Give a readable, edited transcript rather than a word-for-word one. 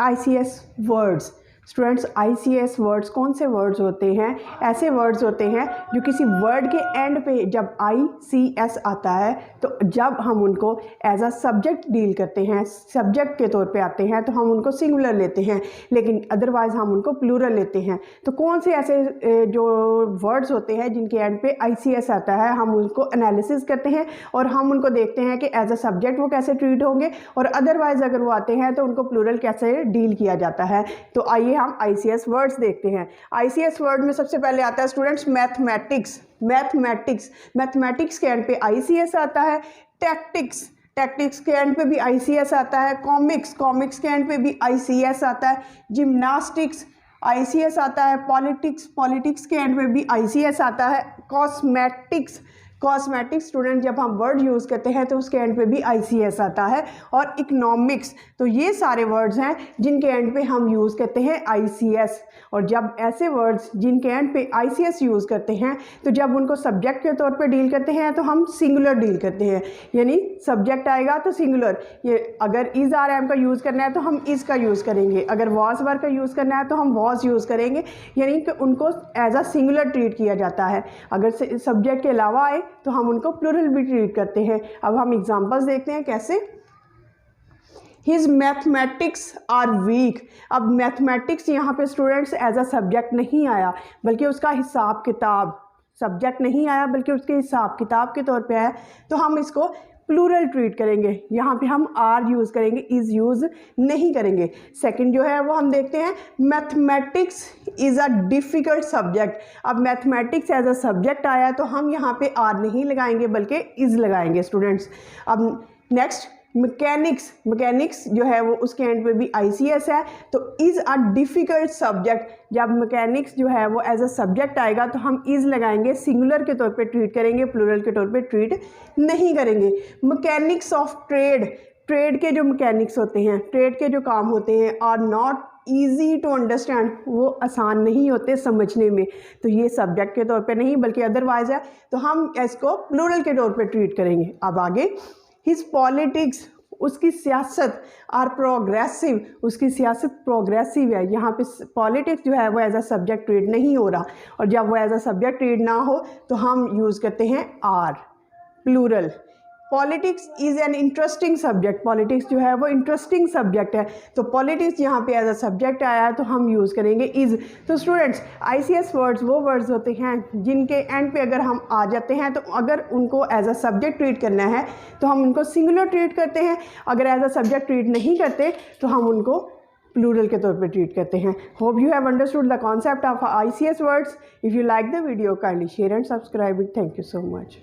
ICS words. Students, ICS words कौन से words होते हैं? ऐसे वर्ड्स होते हैं जो किसी वर्ड के एंड पे जब ICS आता है तो जब हम उनको एज अ सब्जेक्ट डील करते हैं, सब्जेक्ट के तौर पे आते हैं, तो हम उनको सिंगुलर लेते हैं, लेकिन अदरवाइज़ हम उनको प्लूरल लेते हैं। तो कौन से ऐसे जो वर्ड्स होते हैं जिनके एंड पे ICS आता है, हम उनको एनालिसिस करते हैं और हम उनको देखते हैं कि एज अ सब्जेक्ट वो कैसे ट्रीट होंगे, और अदरवाइज़ अगर वो आते हैं तो उनको प्लूरल कैसे डील किया जाता है। तो आइए हम ICS वर्ड्स देखते हैं। ICS वर्ड में सबसे पहले आता है स्टूडेंट्स मैथमेटिक्स। मैथमेटिक्स के एंड पे ICS आता है। टैक्टिक्स के एंड पे भी ICS आता है। कॉमिक्स के एंड पे भी ICS आता है। जिम्नास्टिक्स ICS आता है। पॉलिटिक्स के एंड पे भी ICS आता है। कॉस्मेटिक्स स्टूडेंट जब हम वर्ड यूज़ करते हैं तो उसके एंड पे भी ICS आता है। और इकोनॉमिक्स, तो ये सारे वर्ड्स हैं जिनके एंड पे हम यूज़ करते हैं ICS। और जब ऐसे वर्ड्स जिनके एंड पे ICS यूज़ करते हैं तो जब उनको सब्जेक्ट के तौर पे डील करते हैं तो हम सिंगुलर डील करते हैं, यानी सब्जेक्ट आएगा तो सिंगुलर। ये अगर इज़ आर एम का यूज़ करना है तो हम इज़ का यूज़ करेंगे, अगर वॉज वर का यूज़ करना है तो हम वॉज यूज़ करेंगे, यानी कि उनको एज अ सिंगुलर ट्रीट किया जाता है। अगर सब्जेक्ट के अलावा आए तो हम उनको प्लूरल भी ट्रीट करते हैं। अब हम एग्जांपल्स देखते हैं कैसे। His mathematics are weak. अब मैथमेटिक्स यहाँ पे स्टूडेंट्स एज अ सब्जेक्ट नहीं आया, बल्कि उसका हिसाब किताब, सब्जेक्ट नहीं आया बल्कि उसके हिसाब किताब के तौर पे आया, तो हम इसको प्लूरल ट्रीट करेंगे। यहाँ पे हम आर यूज़ करेंगे, इज़ यूज़ नहीं करेंगे। सेकंड जो है वो हम देखते हैं, mathematics is a difficult subject. अब मैथमेटिक्स एज अ सब्जेक्ट आया तो हम यहाँ पे आर नहीं लगाएंगे बल्कि इज़ लगाएंगे स्टूडेंट्स। अब नेक्स्ट मैकेनिक्स जो है वो उसके एंड पे भी ICS है, तो इज़ अ डिफ़िकल्ट सब्जेक्ट। जब मैकेनिक्स जो है वो एज अ सब्जेक्ट आएगा तो हम इज़ लगाएंगे, सिंगुलर के तौर पे ट्रीट करेंगे, प्लूरल के तौर पे ट्रीट नहीं करेंगे। मैकेनिक्स ऑफ ट्रेड के जो मैकेनिक्स होते हैं, ट्रेड के जो काम होते हैं, are not easy to understand, वो आसान नहीं होते समझने में, तो ये सब्जेक्ट के तौर पे नहीं बल्कि अदरवाइज है, तो हम इसको प्लूरल के तौर पे ट्रीट करेंगे। अब आगे, हिज पॉलिटिक्स, उसकी सियासत, आर प्रोग्रेसिव, उसकी सियासत प्रोग्रेसिव है। यहाँ पे पॉलिटिक्स जो है वो एज अ सब्जेक्ट ट्रीट नहीं हो रहा, और जब वो एज अ सब्जेक्ट ट्रीट ना हो तो हम यूज़ करते हैं are, plural. Politics is an interesting subject, politics जो है वो इंटरेस्टिंग सब्जेक्ट है, तो पॉलिटिक्स यहाँ पे एज अ सब्जेक्ट आया है तो हम यूज़ करेंगे इज़। तो स्टूडेंट्स, ICS वर्ड्स वो वर्ड्स होते हैं जिनके एंड पे अगर हम आ जाते हैं तो अगर उनको एज अ सब्जेक्ट ट्रीट करना है तो हम उनको सिंगुलर ट्रीट करते हैं, अगर एज अ सब्जेक्ट ट्रीट नहीं करते तो हम उनको प्लूरल के तौर पे ट्रीट करते हैं। Hope you have understood the concept of ICS words. If you like the video, kindly share and subscribe it. Thank you so much.